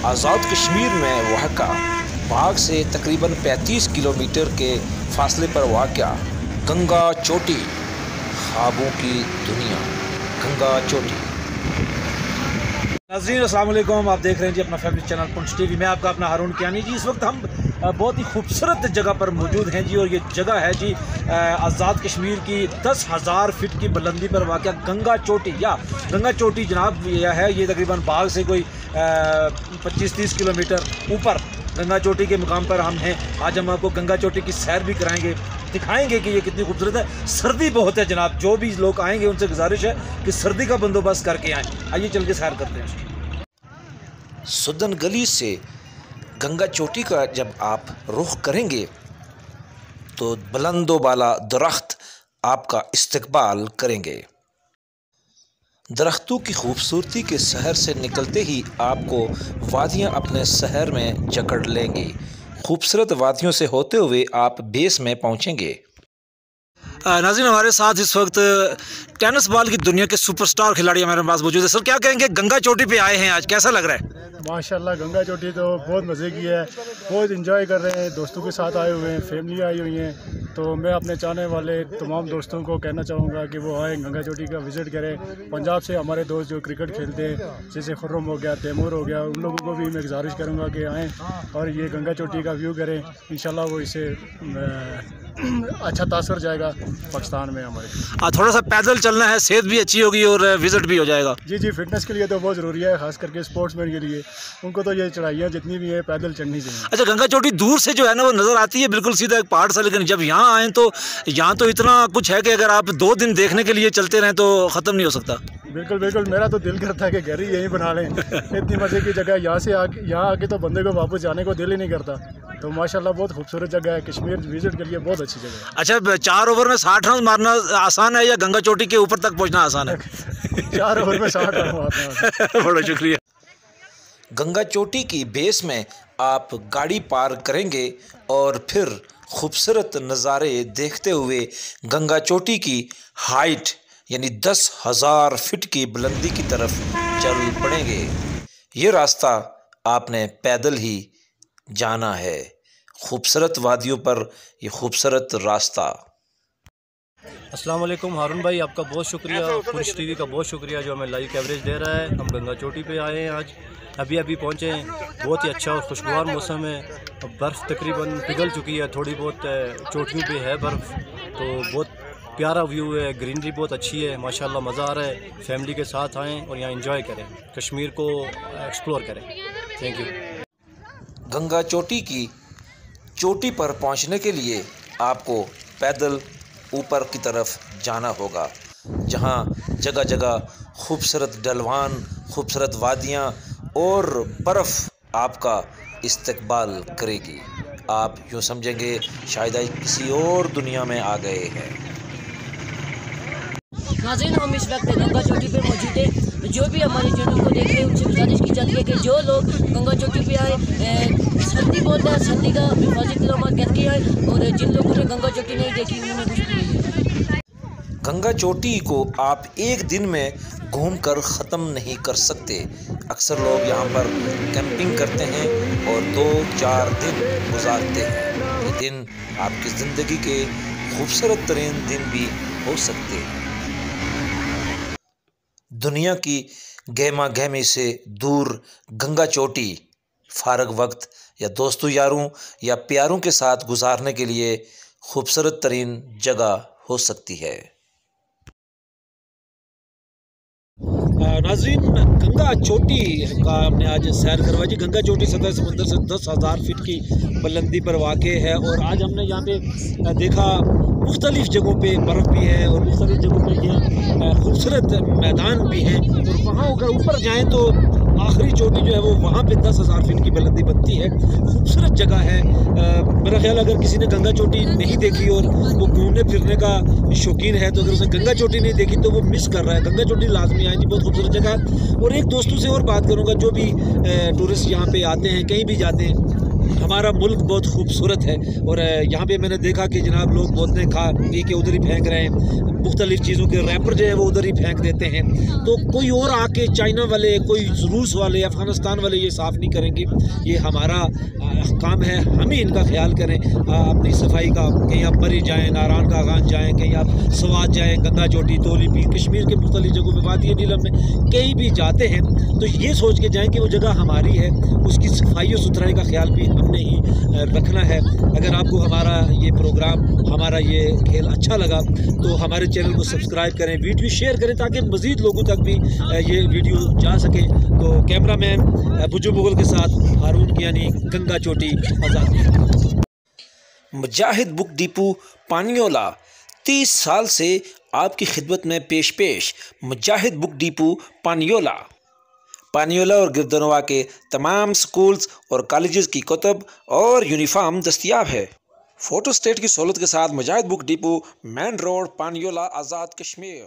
आज़ाद कश्मीर में वाक़ा बाग से तकरीबन 35 किलोमीटर के फासले पर वाक़ा गंगा चोटी, ख्वाबों की दुनिया गंगा चोटी। नाज़रीन अस्सलाम वालेकुम, आप देख रहे हैं जी अपना फेवरेट चैनल पुंछ टीवी। मैं आपका अपना हारून कियानी जी। इस वक्त हम बहुत ही खूबसूरत जगह पर मौजूद हैं जी, और ये जगह है जी आज़ाद कश्मीर की 10,000 फीट की बुलंदी पर वाक़ गंगा चोटी या गंगा चोटी जनाब यह है। ये तकरीबन बाग से कोई 25-30 किलोमीटर ऊपर गंगा चोटी के मुकाम पर हम हैं। आज हम आपको गंगा चोटी की सैर भी कराएंगे, दिखाएंगे कि ये कितनी खूबसूरत है। सर्दी बहुत है जनाब, जो भी लोग आएंगे उनसे गुजारिश है कि सर्दी का बंदोबस्त करके आएँ। आइए चल के सैर करते हैं। सुदन गली से गंगा चोटी का जब आप रुख करेंगे तो बुलंदो बाला दरख्त आपका इस्तकबाल करेंगे। दरख्तों की खूबसूरती के शहर से निकलते ही आपको वादियाँ अपने शहर में जकड़ लेंगी। खूबसूरत वादियों से होते हुए आप बेस में पहुँचेंगे। नाज़रीन, हमारे साथ इस वक्त टेनिस बॉल की दुनिया के सुपरस्टार खिलाड़ी हमारे पास मौजूद है। सर, क्या कहेंगे, गंगा चोटी पे आए हैं आज, कैसा लग रहा है? माशाल्लाह, गंगा चोटी तो बहुत मज़े की है, बहुत एंजॉय कर रहे हैं। दोस्तों के साथ आए हुए हैं, फैमिली आई हुई हैं। तो मैं अपने चाहने वाले तमाम दोस्तों को कहना चाहूँगा कि वो आए, गंगा चोटी का विज़िट करें। पंजाब से हमारे दोस्त जो क्रिकेट खेलते हैं, जैसे खुर्रम हो गया, तैमूर हो गया, उन लोगों को भी मैं गुजारिश करूँगा कि आएँ और ये गंगा चोटी का व्यू करें। इंशाल्लाह वो इसे अच्छा तासर जाएगा पाकिस्तान में हमारे। थोड़ा सा पैदल चलना है, सेहत भी अच्छी होगी और विज़िट भी हो जाएगा। जी, फिटनेस के लिए तो बहुत ज़रूरी है, खास करके स्पोर्ट्समैन के लिए। उनको तो ये चढ़ाइयाँ जितनी भी है पैदल चढ़नी चाहिए। अच्छा, गंगा चोटी दूर से जो है ना वो नज़र आती है बिल्कुल सीधा एक पहाड़ सा, लेकिन जब यहाँ आएँ तो यहाँ तो इतना कुछ है कि अगर आप 2 दिन देखने के लिए चलते रहें तो ख़त्म नहीं हो सकता। बिल्कुल, मेरा तो दिल करता है कि घर ही यहीं बना लें। इतनी मज़े की जगह, यहाँ आके तो बंदे को वापस जाने को दिल ही नहीं करता। तो माशाल्लाह बहुत खूबसूरत जगह है, कश्मीर विज़िट के लिए बहुत अच्छी जगह है। अच्छा, 4 ओवर में 60 रन मारना आसान है या गंगा चोटी के ऊपर तक पहुँचना आसान है? 4 ओवर में 60 रन मारना। बड़ा शुक्रिया। गंगा चोटी की बेस में आप गाड़ी पार्क करेंगे और फिर खूबसूरत नज़ारे देखते हुए गंगा चोटी की हाइट यानी 10,000 फीट की बुलंदी की तरफ चल पड़ेंगे। ये रास्ता आपने पैदल ही जाना है। खूबसूरत वादियों पर ये खूबसूरत रास्ता। अस्सलाम वालेकुम हारून भाई, आपका बहुत शुक्रिया, पुंछ टीवी का बहुत शुक्रिया जो हमें लाइव कवरेज दे रहा है। हम गंगा चोटी पे आए हैं, आज अभी पहुँचे हैं। बहुत ही अच्छा और खुशगवार मौसम है। बर्फ़ तकरीबन पिघल चुकी है, थोड़ी बहुत चोटियों पे है बर्फ़। तो बहुत प्यारा व्यू है, ग्रीनरी बहुत अच्छी है, माशाल्लाह मज़ा आ रहा है। फैमिली के साथ आएँ और यहाँ एंजॉय करें, कश्मीर को एक्सप्लोर करें। Thank you. गंगा चोटी की चोटी पर पहुंचने के लिए आपको पैदल ऊपर की तरफ जाना होगा, जहां जगह जगह खूबसूरत ढलवान, खूबसूरत वादियां और बर्फ़ आपका इस्तकबाल करेगी। आप यूँ समझेंगे शायद किसी और दुनिया में आ गए हैं। नाज़रीन, हम इस वक्त गंगा चोटी पे मौजूद है। जो भी हमारे चैनल को देख रहे हैं उनसे गुजारिश की जाती है कि जो लोग गंगा चोटी पे आए, सर्दी बोलता है, सर्दी का हिफाजत इक़दाम करके आए, और जिन लोगों ने गंगा चोटी नहीं देखी उन्होंने कुछ नहीं। गंगा चोटी को आप एक दिन में घूमकर ख़त्म नहीं कर सकते। अक्सर लोग यहाँ पर कैंपिंग करते हैं और 2-4 दिन गुजारते हैं। ये दिन आपकी ज़िंदगी के खूबसूरत तरीन दिन भी हो सकते हैं। दुनिया की गहमा गहमी से दूर गंगा चोटी फारग वक्त या दोस्तों यारों या प्यारों के साथ गुजारने के लिए खूबसूरत तरीन जगह हो सकती है। नाज़रीन, गंगा चोटी का हमने आज सैर करवाई जी। गंगा चोटी सतह समंदर से 10,000 फीट की बुलंदी पर वाक़े है, और आज हमने यहाँ पे देखा मुख्तलिफ़ जगहों पे बर्फ़ भी है और मुख्तलिफ़ जगहों पे ये खूबसूरत मैदान भी हैं। और वहाँ अगर ऊपर जाएँ तो आखिरी चोटी जो है वो वहाँ पे 10,000 फीट की बुलंदी बनती है। खूबसूरत जगह है। मेरा ख्याल अगर किसी ने गंगा चोटी नहीं देखी और वो घूमने फिरने का शौकीन है तो अगर उसने गंगा चोटी नहीं देखी तो वो मिस कर रहा है। गंगा चोटी लाजमी आए जी, बहुत खूबसूरत जगह है। और एक दोस्तों से और बात करूँगा जो भी टूरिस्ट यहाँ पे आते हैं, कहीं भी जाते हैं, हमारा मुल्क बहुत खूबसूरत है और यहाँ पे मैंने देखा कि जनाब लोग बोतलें खा पी के उधर ही फेंक रहे हैं, मुख्तलिफ़ चीज़ों के रैपर जो है वो उधर ही फेंक देते हैं। तो कोई और आके चाइना वाले, कोई रूस वाले, अफ़गानिस्तान वाले ये साफ़ नहीं करेंगे। ये हमारा काम है, हम ही इनका ख्याल करें अपनी सफाई का। कहीं आप मरी जाएँ, नारायण का गान जाएँ, कहीं आप स्वात जाएँ, गंगा चोटी, तोली पीर, कश्मीर के मुख्तलिफ़ जगहों पर, वादी नीलम में कहीं भी जाते हैं तो ये सोच के जाएँ कि वो जगह हमारी है, उसकी सफाई और सुथराई का ख्याल भी हमने ही रखना है। अगर आपको हमारा ये प्रोग्राम, हमारा ये खेल अच्छा लगा तो हमारे चैनल को सब्सक्राइब करें, वीडियो शेयर करें ताकि मज़ीद लोगों तक भी ये वीडियो जा सके। तो कैमरामैन बुजू मुगल के साथ हारून कियानी, गंगा चोटी, आज़ाद। मुजाहिद बुक डिपो पानियोला 30 साल से आपकी खिदमत में पेश मुजाहिद बुक डिपो पानियोला। पानियोला और गिरदनवा के तमाम स्कूल्स और कॉलेजेस की कुतुब और यूनिफॉर्म दस्तयाब है। फ़ोटो स्टेट की सहूलत के साथ मुजाहिद book depot, main road, पानियोला, Azad Kashmir.